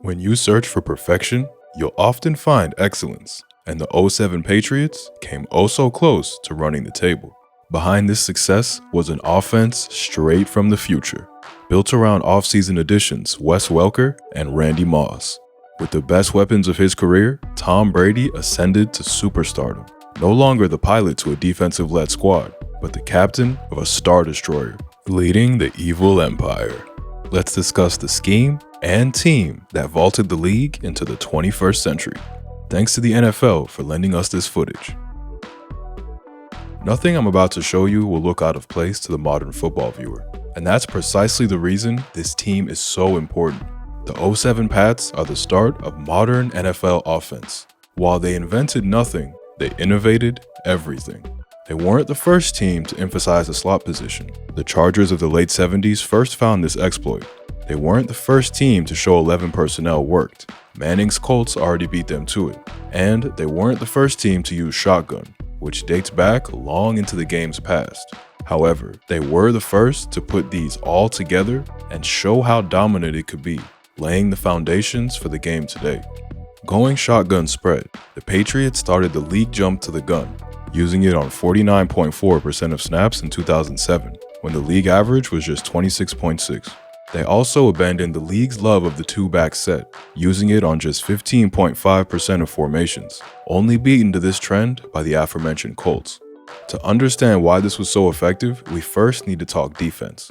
When you search for perfection, you'll often find excellence, and the '07 Patriots came oh so close to running the table. Behind this success was an offense straight from the future, built around offseason additions Wes Welker and Randy Moss. With the best weapons of his career, Tom Brady ascended to superstardom, no longer the pilot to a defensive-led squad, but the captain of a Star Destroyer, leading the evil empire. Let's discuss the scheme and team that vaulted the league into the 21st century. Thanks to the NFL for lending us this footage. Nothing I'm about to show you will look out of place to the modern football viewer, and that's precisely the reason this team is so important. The '07 Pats are the start of modern NFL offense. While they invented nothing, they innovated everything. They weren't the first team to emphasize the slot position. The Chargers of the late 70s first found this exploit. They weren't the first team to show 11 personnel worked. Manning's Colts already beat them to it. And they weren't the first team to use shotgun, which dates back long into the game's past. However, they were the first to put these all together and show how dominant it could be, laying the foundations for the game today. Going shotgun spread, the Patriots started the league jump to the gun, using it on 49.4% of snaps in 2007, when the league average was just 26.6. They also abandoned the league's love of the two-back set, using it on just 15.5% of formations, only beaten to this trend by the aforementioned Colts. To understand why this was so effective, we first need to talk defense.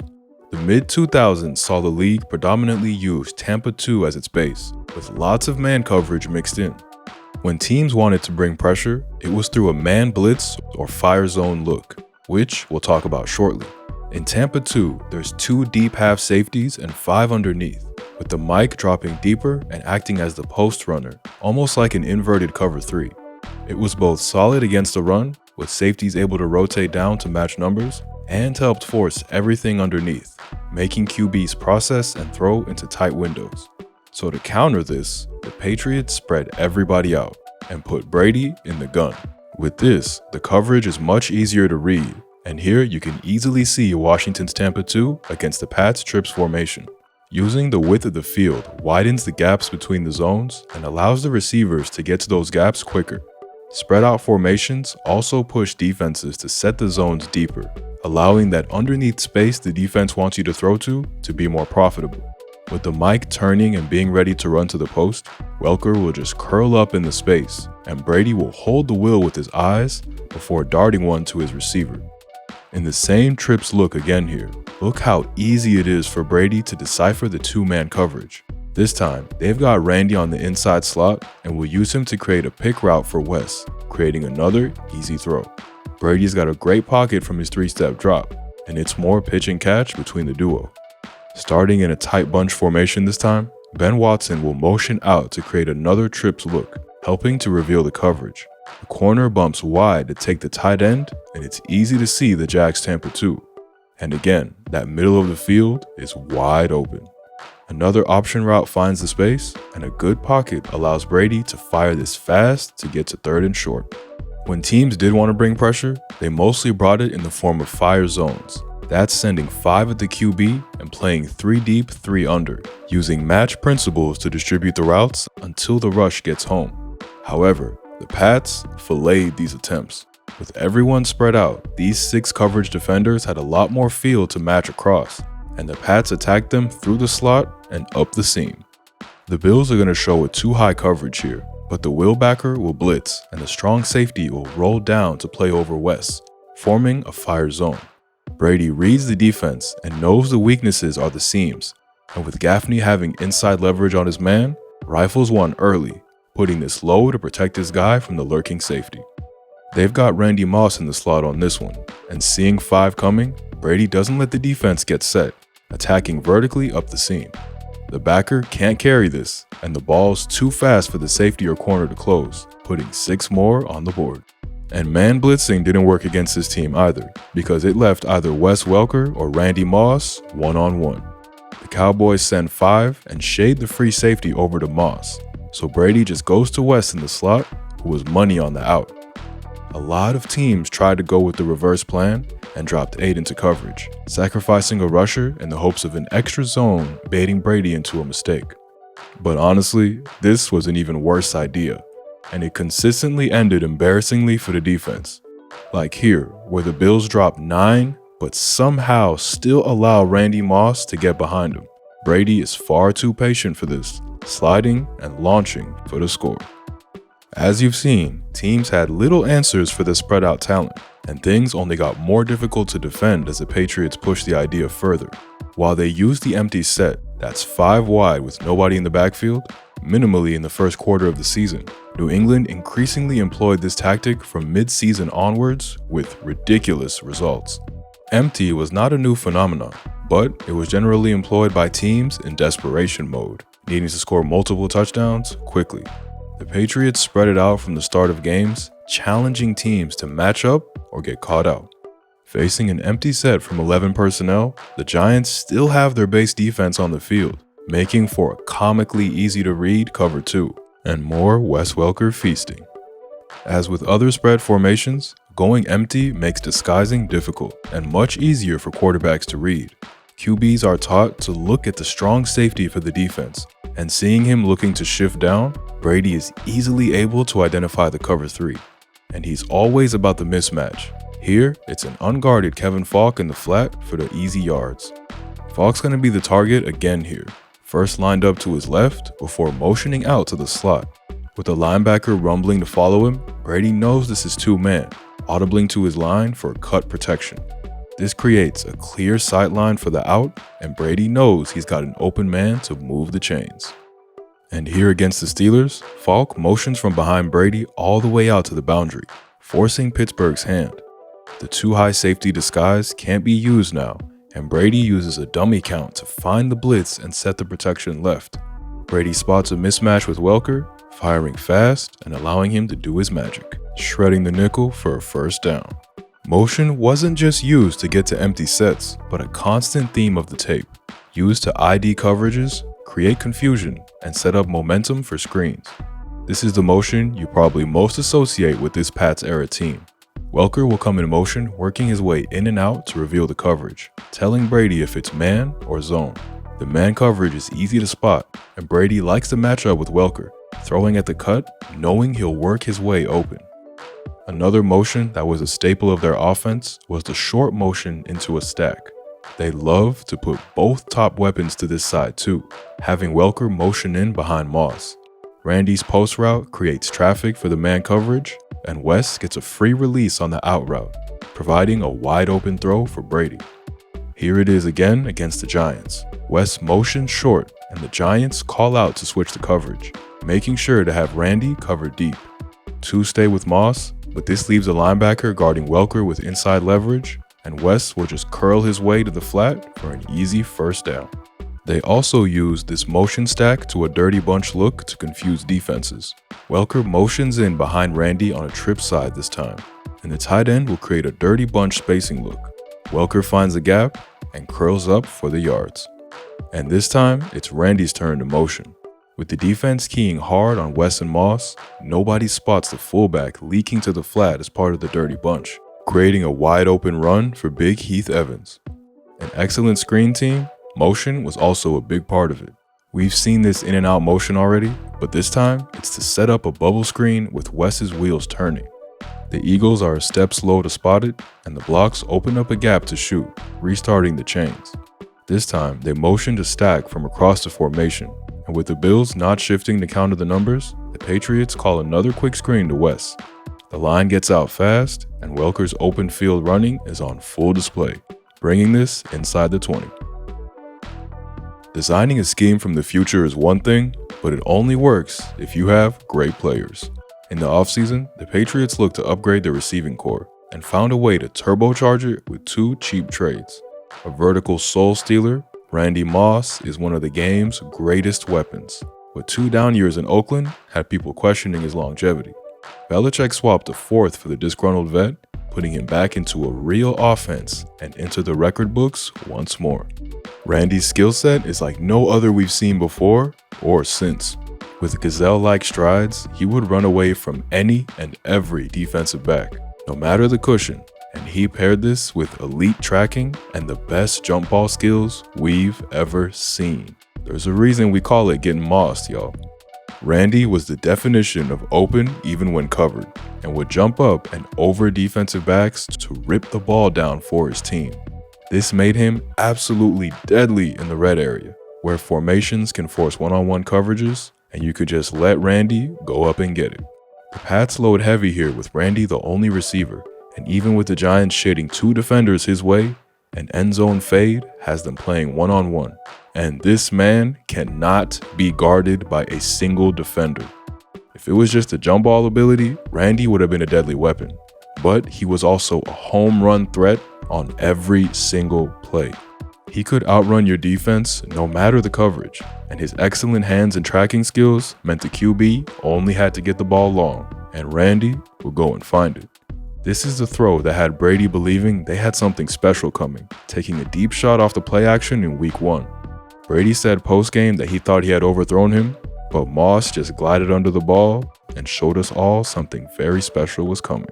The mid-2000s saw the league predominantly use Tampa 2 as its base, with lots of man coverage mixed in. When teams wanted to bring pressure, it was through a man blitz or fire zone look, which we'll talk about shortly. In Tampa 2, there's 2 deep half safeties and 5 underneath, with the Mike dropping deeper and acting as the post runner, almost like an inverted cover 3. It was both solid against the run, with safeties able to rotate down to match numbers, and helped force everything underneath, making QBs process and throw into tight windows. So to counter this, the Patriots spread everybody out and put Brady in the gun. With this, the coverage is much easier to read, and here you can easily see Washington's Tampa 2 against the Pats trips formation. Using the width of the field widens the gaps between the zones and allows the receivers to get to those gaps quicker. Spread out formations also push defenses to set the zones deeper, allowing that underneath space the defense wants you to throw to be more profitable. With the Mike turning and being ready to run to the post, Welker will just curl up in the space, and Brady will hold the wheel with his eyes before darting one to his receiver. In the same trips look again here, look how easy it is for Brady to decipher the two-man coverage. This time, they've got Randy on the inside slot and will use him to create a pick route for Wes, creating another easy throw. Brady's got a great pocket from his 3-step drop, and it's more pitch and catch between the duo. Starting in a tight bunch formation this time, Ben Watson will motion out to create another trips look, helping to reveal the coverage. The corner bumps wide to take the tight end, and it's easy to see the Jags Tampa 2. And again, that middle of the field is wide open. Another option route finds the space, and a good pocket allows Brady to fire this fast to get to 3rd and short. When teams did want to bring pressure, they mostly brought it in the form of fire zones. That's sending 5 at the QB and playing 3 deep, 3 under, using match principles to distribute the routes until the rush gets home. However, the Pats filleted these attempts. With everyone spread out, these 6 coverage defenders had a lot more field to match across, and the Pats attacked them through the slot and up the seam. The Bills are going to show a too high coverage here, but the will backer will blitz and the strong safety will roll down to play over Wes, forming a fire zone. Brady reads the defense and knows the weaknesses are the seams, and with Gaffney having inside leverage on his man, rifles one early, putting this low to protect his guy from the lurking safety. They've got Randy Moss in the slot on this one, and seeing 5 coming, Brady doesn't let the defense get set, attacking vertically up the seam. The backer can't carry this, and the ball's too fast for the safety or corner to close, putting 6 more on the board. And man blitzing didn't work against this team either, because it left either Wes Welker or Randy Moss one-on-one. The Cowboys send 5 and shade the free safety over to Moss, so Brady just goes to Wes in the slot, who was money on the out. A lot of teams tried to go with the reverse plan and dropped 8 into coverage, sacrificing a rusher in the hopes of an extra zone baiting Brady into a mistake. But honestly, this was an even worse idea, and it consistently ended embarrassingly for the defense. Like here, where the Bills dropped 9, but somehow still allow Randy Moss to get behind him. Brady is far too patient for this, sliding and launching for the score. As you've seen, teams had little answers for the spread out talent, and things only got more difficult to defend as the Patriots pushed the idea further. While they used the empty set, that's 5 wide with nobody in the backfield, minimally in the first quarter of the season, New England increasingly employed this tactic from mid-season onwards with ridiculous results. Empty was not a new phenomenon, but it was generally employed by teams in desperation mode, needing to score multiple touchdowns quickly. The Patriots spread it out from the start of games, challenging teams to match up or get caught out. Facing an empty set from 11 personnel, the Giants still have their base defense on the field, making for a comically easy-to-read cover 2, and more Wes Welker feasting. As with other spread formations, going empty makes disguising difficult and much easier for quarterbacks to read. QBs are taught to look at the strong safety for the defense, and seeing him looking to shift down, Brady is easily able to identify the cover 3, and he's always about the mismatch. Here, it's an unguarded Kevin Falk in the flat for the easy yards. Falk's going to be the target again here, first lined up to his left before motioning out to the slot. With the linebacker rumbling to follow him, Brady knows this is 2-man, audibling to his line for cut protection. This creates a clear sight line for the out, and Brady knows he's got an open man to move the chains. And here against the Steelers, Falk motions from behind Brady all the way out to the boundary, forcing Pittsburgh's hand. The too high safety disguise can't be used now, and Brady uses a dummy count to find the blitz and set the protection left. Brady spots a mismatch with Welker, firing fast and allowing him to do his magic, shredding the nickel for a first down. Motion wasn't just used to get to empty sets, but a constant theme of the tape, used to ID coverages, create confusion, and set up momentum for screens. This is the motion you probably most associate with this Pats era team. Welker will come in motion, working his way in and out to reveal the coverage, telling Brady if it's man or zone. The man coverage is easy to spot, and Brady likes to match up with Welker, throwing at the cut, knowing he'll work his way open. Another motion that was a staple of their offense was the short motion into a stack. They love to put both top weapons to this side too, having Welker motion in behind Moss. Randy's post route creates traffic for the man coverage, and Wes gets a free release on the out route, providing a wide open throw for Brady. Here it is again against the Giants. Wes motions short, and the Giants call out to switch the coverage, making sure to have Randy covered deep. 2 stay with Moss, but this leaves a linebacker guarding Welker with inside leverage, and Wes will just curl his way to the flat for an easy first down. They also used this motion stack to a dirty bunch look to confuse defenses. Welker motions in behind Randy on a trip side this time, and the tight end will create a dirty bunch spacing look. Welker finds a gap and curls up for the yards. And this time, it's Randy's turn to motion. With the defense keying hard on Wes and Moss, nobody spots the fullback leaking to the flat as part of the dirty bunch, creating a wide open run for Big Heath Evans. An excellent screen team, motion was also a big part of it. We've seen this in and out motion already, but this time it's to set up a bubble screen with Wes's wheels turning. The Eagles are a step slow to spot it, and the blocks open up a gap to shoot, restarting the chains. This time they motion to stack from across the formation, and with the Bills not shifting to counter the numbers, the Patriots call another quick screen to Wes. The line gets out fast, and Welker's open field running is on full display, bringing this inside the 20. Designing a scheme from the future is one thing, but it only works if you have great players. In the offseason, the Patriots looked to upgrade their receiving core and found a way to turbocharge it with 2 cheap trades. A vertical soul stealer, Randy Moss is one of the game's greatest weapons, but 2 down years in Oakland had people questioning his longevity. Belichick swapped a 4th for the disgruntled vet, putting him back into a real offense and into the record books once more. Randy's skill set is like no other we've seen before or since. With gazelle-like strides, he would run away from any and every defensive back, no matter the cushion, and he paired this with elite tracking and the best jump ball skills we've ever seen. There's a reason we call it getting mossed, y'all. Randy was the definition of open even when covered, and would jump up and over defensive backs to rip the ball down for his team. This made him absolutely deadly in the red area, where formations can force one-on-one coverages, and you could just let Randy go up and get it. The Pats load heavy here with Randy the only receiver, and even with the Giants shading 2 defenders his way, an end zone fade has them playing one-on-one. And this man cannot be guarded by a single defender. If it was just a jump ball ability, Randy would have been a deadly weapon. But he was also a home run threat on every single play. He could outrun your defense no matter the coverage, and his excellent hands and tracking skills meant the QB only had to get the ball long, and Randy would go and find it. This is the throw that had Brady believing they had something special coming, taking a deep shot off the play action in week 1. Brady said post-game that he thought he had overthrown him, but Moss just glided under the ball and showed us all something very special was coming.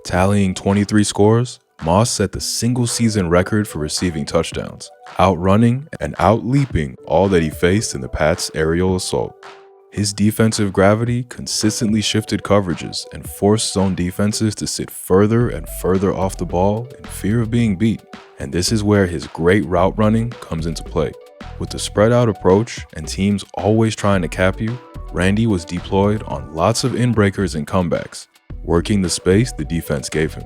Tallying 23 scores, Moss set the single-season record for receiving touchdowns, outrunning and outleaping all that he faced in the Pats' aerial assault. His defensive gravity consistently shifted coverages and forced zone defenses to sit further and further off the ball in fear of being beat, and this is where his great route running comes into play. With the spread out approach and teams always trying to cap you, Randy was deployed on lots of in-breakers and comebacks, working the space the defense gave him.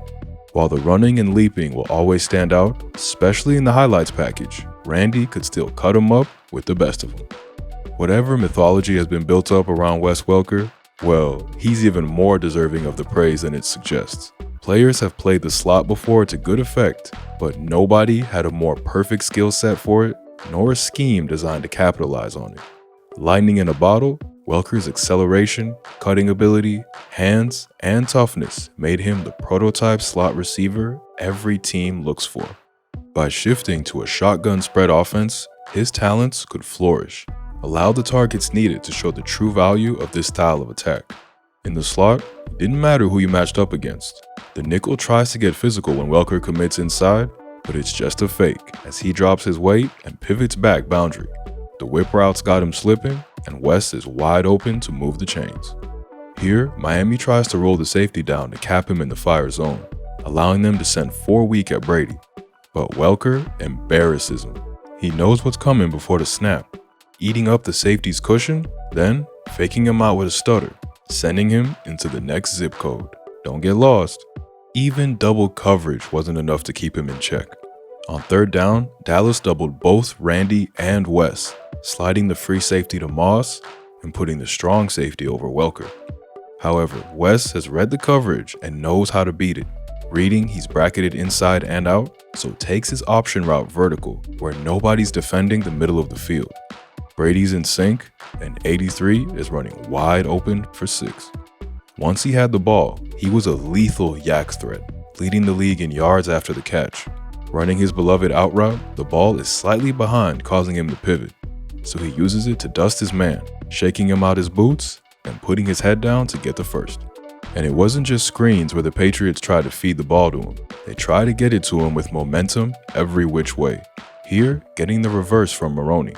While the running and leaping will always stand out, especially in the highlights package, Randy could still cut him up with the best of them. Whatever mythology has been built up around Wes Welker, well, he's even more deserving of the praise than it suggests. Players have played the slot before to good effect, but nobody had a more perfect skill set for it, nor a scheme designed to capitalize on it. Lightning in a bottle, Welker's acceleration, cutting ability, hands, and toughness made him the prototype slot receiver every team looks for. By shifting to a shotgun spread offense, his talents could flourish, allow the targets needed to show the true value of this style of attack. In the slot, it didn't matter who you matched up against. The nickel tries to get physical when Welker commits inside, but it's just a fake as he drops his weight and pivots back boundary. The whip routes got him slipping, and Wes is wide open to move the chains. Here, Miami tries to roll the safety down to cap him in the fire zone, allowing them to send 4 weak at Brady. But Welker embarrasses him. He knows what's coming before the snap, eating up the safety's cushion, then faking him out with a stutter, sending him into the next zip code. Don't get lost. Even double coverage wasn't enough to keep him in check. On 3rd down, Dallas doubled both Randy and Wes, sliding the free safety to Moss and putting the strong safety over Welker. However, Wes has read the coverage and knows how to beat it. Reading he's bracketed inside and out, so takes his option route vertical where nobody's defending the middle of the field. Brady's in sync, and 83 is running wide open for 6. Once he had the ball, he was a lethal yak threat, leading the league in yards after the catch. Running his beloved out route, the ball is slightly behind, causing him to pivot. So he uses it to dust his man, shaking him out his boots and putting his head down to get the first. And it wasn't just screens where the Patriots tried to feed the ball to him. They tried to get it to him with momentum every which way. Here, getting the reverse from Maroney.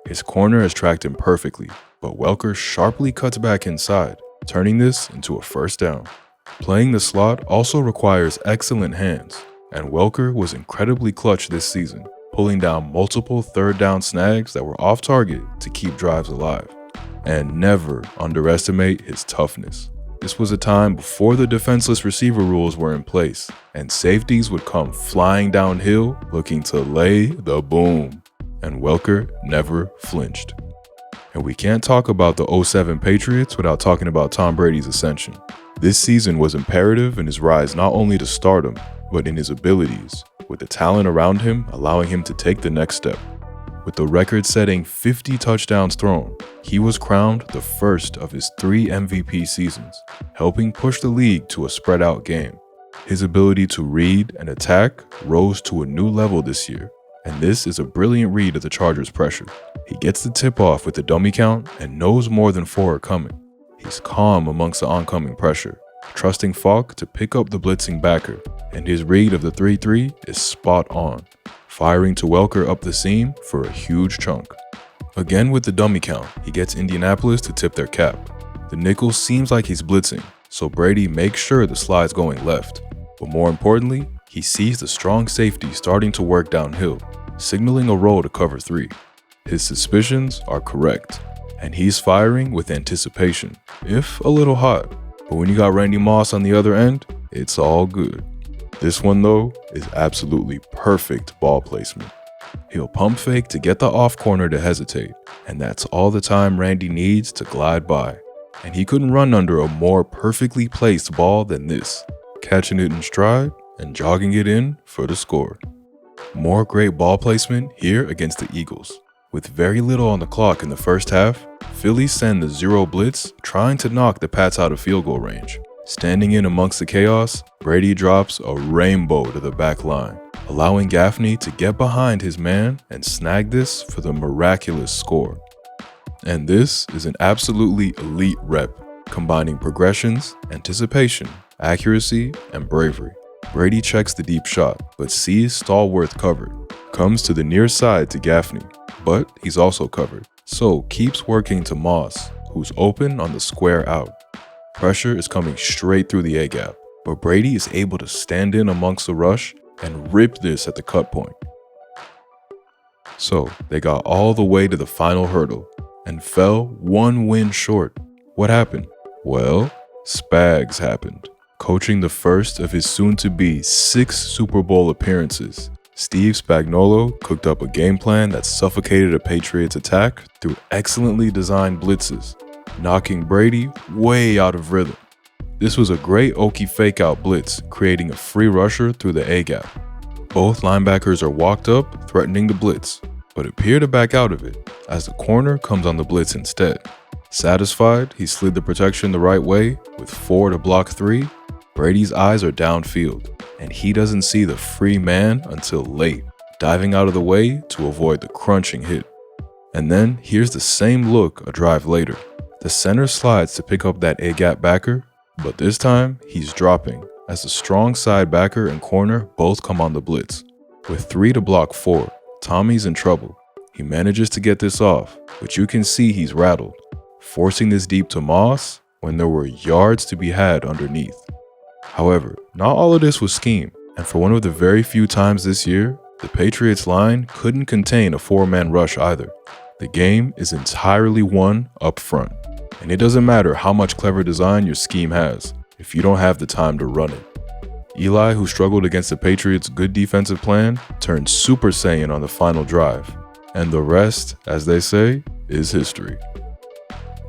His corner has tracked him perfectly, but Welker sharply cuts back inside, turning this into a 1st down. Playing the slot also requires excellent hands, and Welker was incredibly clutch this season, pulling down multiple 3rd down snags that were off target to keep drives alive. And never underestimate his toughness. This was a time before the defenseless receiver rules were in place, and safeties would come flying downhill looking to lay the boom. And Welker never flinched. And we can't talk about the 07 Patriots without talking about Tom Brady's ascension. This season was imperative in his rise not only to stardom, but in his abilities, with the talent around him allowing him to take the next step. With the record-setting 50 touchdowns thrown, he was crowned the first of his 3 MVP seasons, helping push the league to a spread-out game. His ability to read and attack rose to a new level this year, and this is a brilliant read of the Chargers' pressure. He gets the tip-off with the dummy count and knows more than 4 are coming. He's calm amongst the oncoming pressure, trusting Falk to pick up the blitzing backer, and his read of the 3-3 is spot on, firing to Welker up the seam for a huge chunk. Again with the dummy count, he gets Indianapolis to tip their cap. The nickel seems like he's blitzing, so Brady makes sure the slide's going left. But more importantly, he sees the strong safety starting to work downhill, signaling a roll to cover 3. His suspicions are correct, and he's firing with anticipation, if a little hot. But when you got Randy Moss on the other end, it's all good. This one though is absolutely perfect ball placement. He'll pump fake to get the off corner to hesitate, and that's all the time Randy needs to glide by. And he couldn't run under a more perfectly placed ball than this, catching it in stride and jogging it in for the score. More great ball placement here against the Eagles. With very little on the clock in the first half, Philly send the zero blitz, trying to knock the Pats out of field goal range. Standing in amongst the chaos, Brady drops a rainbow to the back line, allowing Gaffney to get behind his man and snag this for the miraculous score. And this is an absolutely elite rep, combining progressions, anticipation, accuracy, and bravery. Brady checks the deep shot, but sees Stallworth covered. Comes to the near side to Gaffney, but he's also covered. So keeps working to Moss, who's open on the square out. Pressure is coming straight through the A-gap, but Brady is able to stand in amongst the rush and rip this at the cut point. So they got all the way to the final hurdle and fell one win short. What happened? Well, Spags happened. Coaching the first of his soon-to-be 6 Super Bowl appearances, Steve Spagnuolo cooked up a game plan that suffocated a Patriots attack through excellently designed blitzes, knocking Brady way out of rhythm. This was a great Okie fake-out blitz, creating a free rusher through the A-gap. Both linebackers are walked up, threatening the blitz, but appear to back out of it, as the corner comes on the blitz instead. Satisfied, he slid the protection the right way, with 4 to block 3. Brady's eyes are downfield, and he doesn't see the free man until late, diving out of the way to avoid the crunching hit. And then here's the same look a drive later. The center slides to pick up that A-gap backer, but this time he's dropping, as the strong side backer and corner both come on the blitz. With 3 to block 4, Tommy's in trouble. He manages to get this off, but you can see he's rattled, forcing this deep to Moss when there were yards to be had underneath. However, not all of this was scheme, and for one of the very few times this year, the Patriots line couldn't contain a 4-man rush either. The game is entirely won up front, and it doesn't matter how much clever design your scheme has if you don't have the time to run it. Eli, who struggled against the Patriots' good defensive plan, turned Super Saiyan on the final drive, and the rest, as they say, is history.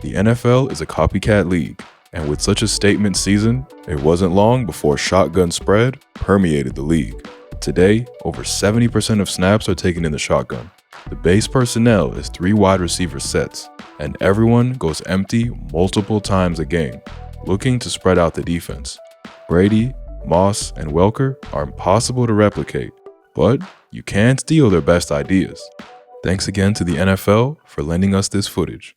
The NFL is a copycat league, and with such a statement season, it wasn't long before shotgun spread permeated the league. Today, over 70% of snaps are taken in the shotgun. The base personnel is 3 wide receiver sets, and everyone goes empty multiple times a game, looking to spread out the defense. Brady, Moss, and Welker are impossible to replicate, but you can steal their best ideas. Thanks again to the NFL for lending us this footage.